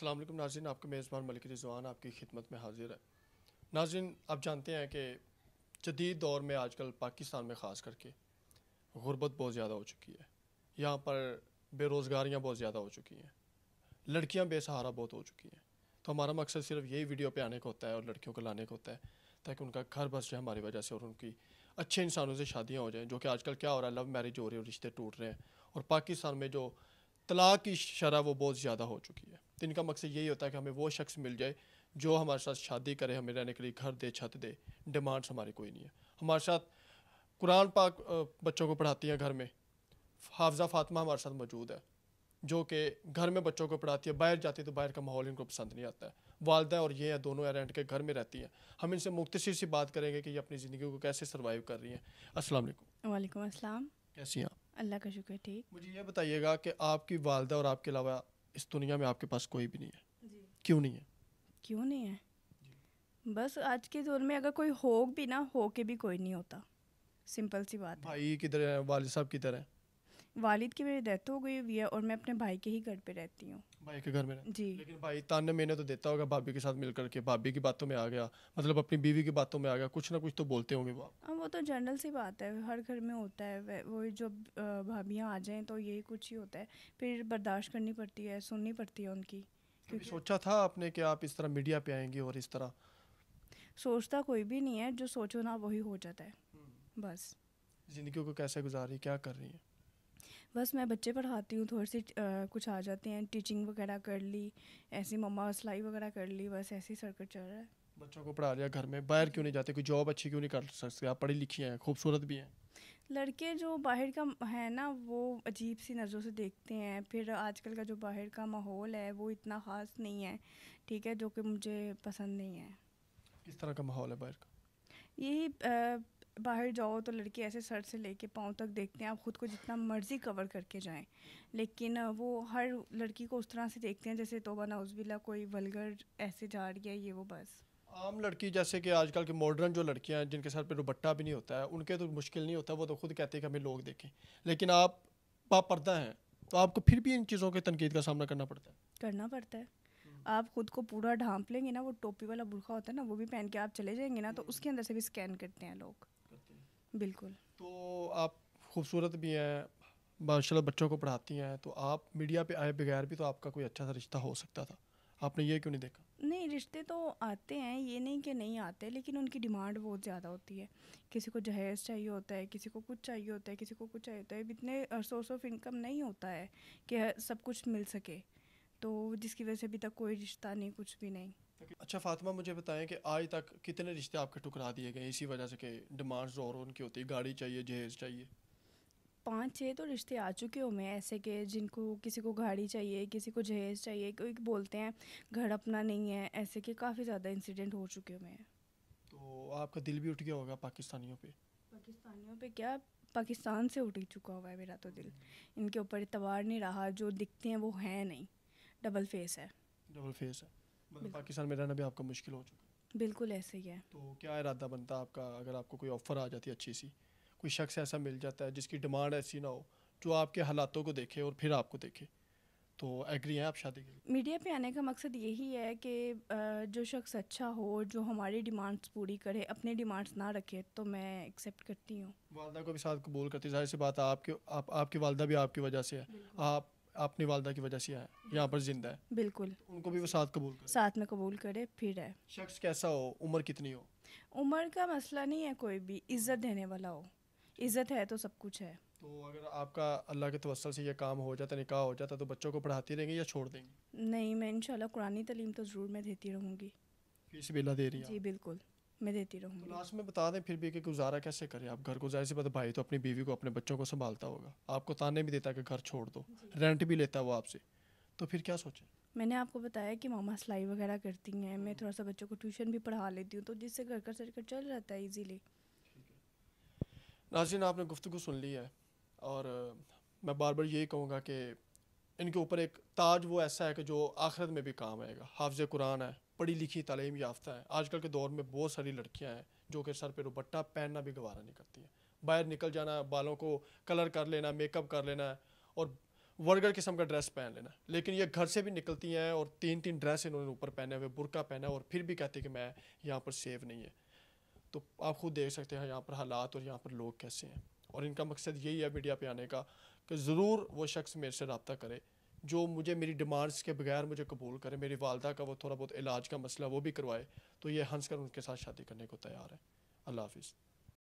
السلام علیکم ناظرین، آپ کا میزبان ملک رضوان آپ کی خدمت میں حاضر ہے۔ ناظرین، آپ جانتے ہیں کہ جدید دور میں آج کل پاکستان میں خاص کر کے غربت بہت زیادہ ہو چکی ہے۔ یہاں پر بے روزگاریاں بہت زیادہ ہو چکی ہیں، لڑکیاں بے سہارا بہت ہو چکی ہیں۔ تو ہمارا مقصد صرف یہی ویڈیو پہ آنے کا ہوتا ہے اور لڑکیوں کو لانے کا ہوتا ہے تاکہ ان کا گھر بس جائے ہماری وجہ سے، اور ان کی اچھے انسانوں سے شادیاں ہو جائیں۔ جو کہ آج کل کیا ہو رہا ہے، لو میرج ہو رہی ہے اور رشتے ٹوٹ رہے ہیں، اور پاکستان میں جو طلاق کی شرح وہ بہت زیادہ ہو چکی ہے۔ تو ان کا مقصد یہی ہوتا ہے کہ ہمیں وہ شخص مل جائے جو ہمارے ساتھ شادی کرے، ہمیں رہنے کے لیے گھر دے، چھت دے۔ ڈیمانڈس ہماری کوئی نہیں ہے۔ ہمارے ساتھ قرآن پاک بچوں کو پڑھاتی ہیں گھر میں، حافظہ فاطمہ ہمارے ساتھ موجود ہے جو کہ گھر میں بچوں کو پڑھاتی ہے۔ باہر جاتی ہے تو باہر کا ماحول ان کو پسند نہیں آتا ہے۔ والدہ اور یہ دونوں رینٹ کے گھر میں رہتی ہیں۔ ہم ان سے مختصر سی بات کریں گے کہ یہ اپنی زندگی کو کیسے سروائیو کر رہی ہیں۔ السلام علیکم۔ وعلیکم السلام۔ کیسی ہیں آپ؟ اللہ کا شکر، ٹھیک۔ مجھے یہ بتائیے گا کہ آپ کی والدہ اور آپ کے علاوہ اس دنیا میں آپ کے پاس کوئی بھی نہیں ہے؟ جی۔ کیوں نہیں ہے؟ کیوں نہیں ہے؟ بس آج کے دور میں اگر کوئی ہو بھی نہ ہو کے بھی کوئی نہیں ہوتا، سمپل سی بات ہے۔ بھائی کدھر ہیں؟ والد صاحب کدھر ہیں؟ والد کی میری ڈیتھ ہو گئی ہوئی ہے اور میں اپنے بھائی کے ہی گھر پہ رہتی ہوں۔ بھائی کے گھر میں رہتے؟ جی۔ لیکن بھائی تانے میں نے تو دیتا ہوگا بھابھی کے ساتھ مل کر کے، بھابھی کی باتوں میں آ گیا، مطلب اپنی بیوی کی باتوں میں آ گیا، کچھ نہ کچھ تو بولتے ہوں گے وہ۔ وہ تو جنرل سی بات ہے، ہر گھر میں ہوتا ہے، وہ جو بھابیاں آ جائیں تو یہی کچھ ہی ہوتا ہے، پھر برداشت کرنی پڑتی ہے، سننی پڑتی ہے ان کی۔ کبھی سوچا تھا آپ نے کہ آپ اس طرح میڈیا پہ آئیں گے اور اس طرح؟ سوچتا کوئی بھی نہیں ہے، جو سوچو نا وہی ہو جاتا ہے۔ بس زندگی کو کیسے گزار رہی، کیا کر رہی ہیں؟ بس میں بچے پڑھاتی ہوں، تھوڑی سی کچھ آ جاتے ہیں، ٹیچنگ وغیرہ کر لی، ایسی مما سلائی وغیرہ کر لی، بس ایسی سرکٹ چل رہا ہے۔ بچوں کو پڑھا لیا گھر میں، باہر کیوں نہیں جاتے؟ کوئی جاب اچھی کیوں نہیں کر سکتے؟ آپ پڑھی لکھی ہیں، خوبصورت بھی ہیں۔ لڑکے جو باہر کا ہے نا وہ عجیب سی نظروں سے دیکھتے ہیں، پھر آج کل کا جو باہر کا ماحول ہے وہ اتنا خاص نہیں ہے، ٹھیک ہے، جو کہ مجھے پسند نہیں ہے۔ کس طرح کا ماحول ہے باہر کا؟ یہی باہر جاؤ تو لڑکے ایسے سر سے لے کے پاؤں تک دیکھتے ہیں، آپ خود کو جتنا مرضی کور کر کے جائیں، لیکن وہ ہر لڑکی کو اس طرح سے دیکھتے ہیں جیسے توبہ نعوذ باللہ کوئی ولگر ایسے جا رہی ہے، یہ وہ بس۔ عام لڑکی جیسے کہ آج کل کے ماڈرن جو لڑکیاں ہیں جن کے سر پہ دوپٹہ بھی نہیں ہوتا ہے، ان کے تو مشکل نہیں ہوتا، وہ تو خود کہتے ہیں کہ ہمیں لوگ دیکھیں، لیکن آپ پردہ ہیں تو آپ کو پھر بھی ان چیزوں کے تنقید کا سامنا کرنا پڑتا ہے۔ کرنا پڑتا ہے۔ آپ خود کو پورا ڈھانپ لیں گے نا، وہ ٹوپی والا برقع ہوتا ہے نا، وہ بھی پہن کے آپ چلے جائیں گے نا تو اس کے اندر سے بھی اسکین کرتے ہیں لوگ۔ بالکل۔ تو آپ خوبصورت بھی ہیں، ماشاء اللہ بچوں کو پڑھاتی ہیں، تو آپ میڈیا پہ آئے بغیر بھی تو آپ کا کوئی اچھا سا رشتہ ہو سکتا تھا، آپ نے یہ کیوں نہیں دیکھا؟ نہیں، رشتے تو آتے ہیں، یہ نہیں کہ نہیں آتے، لیکن ان کی ڈیمانڈ بہت زیادہ ہوتی ہے۔ کسی کو جہیز چاہیے ہوتا ہے، کسی کو کچھ چاہیے ہوتا ہے، کسی کو کچھ چاہیے ہوتا ہے۔ اتنے سورس آف انکم نہیں ہوتا ہے کہ سب کچھ مل سکے، تو جس کی وجہ سے ابھی تک کوئی رشتہ نہیں، کچھ بھی نہیں۔ اچھا فاطمہ، مجھے بتائیں کہ آج تک کتنے رشتے آپ کے ٹکرا دیے گئے اسی وجہ سے کہ ڈیمانڈز اور ان کی ہوتی ہے، گاڑی چاہیے، جہیز چاہیے؟ 5-6 تو رشتے آ چکے ہوں میں ایسے کہ جن کو کسی کو گاڑی چاہیے، کسی کو جہیز چاہیے، کوئی بولتے ہیں گھر اپنا نہیں ہے، ایسے کہ کافی زیادہ انسیڈنٹ ہو چکے ہوئے ہیں۔ تو آپ کا دل بھی اٹھ گیا ہوگا پاکستانیوں پہ؟ پاکستانیوں پہ کیا، پاکستان سے اٹھ ہی چکا ہوا ہے میرا تو دل۔ ان کے اوپر اعتبار نہیں رہا، جو دکھتے ہیں وہ ہیں نہیں، ڈبل فیس ہے۔ ڈبل فیس ہے، مطلب پاکستان میں رہنا بھی آپ کا مشکل ہو چکا؟ بالکل ایسے ہی ہے۔ تو کیا ارادہ بنتا آپ کا اگر آپ کو کوئی آفر آ جاتی ہے اچھی سی، کوئی شخص ایسا مل جاتا ہے جس کی ڈیمانڈ ایسی نہ ہو، جو آپ کے حالاتوں کو دیکھے اور پھر آپ کو دیکھے، تو ایگری ہیں آپ شادی کے لیے؟ میڈیا پہ آنے کا مقصد یہی ہے کہ جو شخص اچھا ہو، جو ہماری ڈیمانڈس پوری کرے، اپنے ڈیمانڈس نہ رکھے، تو میں ایکسیپٹ کرتی ہوں۔ والدہ کو بھی ساتھ قبول کرتی، ظاہر سی بات ہے، آپ کی والدہ بھی آپ کی وجہ سے ہے، آپ اپنی والدہ کی وجہ سے یہاں پر زندہ ہے، بالکل، ان کو بھی وہ ساتھ قبول کرے؟ ساتھ میں قبول کرے، پھر ہے۔ شخص کیسا ہو، عمر کتنی ہو؟ عمر کا مسئلہ نہیں ہے، کوئی بھی عزت دینے والا ہو، عزت ہے تو سب کچھ ہے۔ تو اگر آپ کا اللہ کے توسل سے یہ کام ہو جاتا، نکاح ہو جاتا، تو بچوں کو پڑھاتی رہیں گی یا چھوڑ دیں گی؟ نہیں، میں انشاءاللہ قرآنی تعلیم تو ضرور میں دیتی رہوں گی۔ فی سبیل اللہ دے رہی ہیں؟ جی بالکل، میں دیتی رہوں تو گی۔ لاسٹ میں بتا دیں پھر بھی کہ گزارا کیسے کریں آپ گھر کو؟ ظاہر سی بات ہے، بھائی تو اپنی بیوی کو، اپنے بچوں کو سنبھالتا ہوگا، آپ کو تانے بھی دیتا ہے کہ گھر چھوڑ دو، رینٹ بھی لیتا ہے وہ آپ سے، تو پھر کیا سوچیں؟ میں نے آپ کو بتایا کہ ماما سلائی وغیرہ کرتی ہیں، میں تھوڑا سا بچوں کو ٹیوشن بھی پڑھا لیتی ہوں، تو جس سے گھر کا سرکٹ چل جاتا ہے ایزیلی۔ ناظرین، آپ نے گفتگو سن لی ہے، اور میں بار بار یہی کہوں گا کہ ان کے اوپر ایک تاج وہ ایسا ہے کہ جو آخرت میں بھی کام آئے گا۔ حافظ قرآن ہے، پڑھی لکھی تعلیم یافتہ ہے۔ آج کل کے دور میں بہت ساری لڑکیاں ہیں جو کہ سر پہ دوپٹہ پہننا بھی گوارا نہیں کرتی ہیں، باہر نکل جانا، بالوں کو کلر کر لینا، میک اپ کر لینا ہے، اور ورگر قسم کا ڈریس پہن لینا. لیکن یہ گھر سے بھی نکلتی ہیں اور 3 ڈریس انہوں نے اوپر پہنے ہوئے, برقع پہنا اور پھر بھی کہتے ہیں کہ میں یہاں پر سیف نہیں ہے. تو آپ خود دیکھ سکتے ہیں یہاں پر حالات اور یہاں پر لوگ کیسے ہیں. اور ان کا مقصد یہی ہے میڈیا پہ آنے کا کہ ضرور وہ شخص میرے سے رابطہ کرے جو مجھے میری ڈیمانڈس کے بغیر مجھے قبول کرے. میری والدہ کا وہ تھوڑا بہت علاج کا مسئلہ وہ بھی کروائے, تو یہ ہنس کر ان کے ساتھ شادی کرنے کو تیار ہے. اللہ حافظ.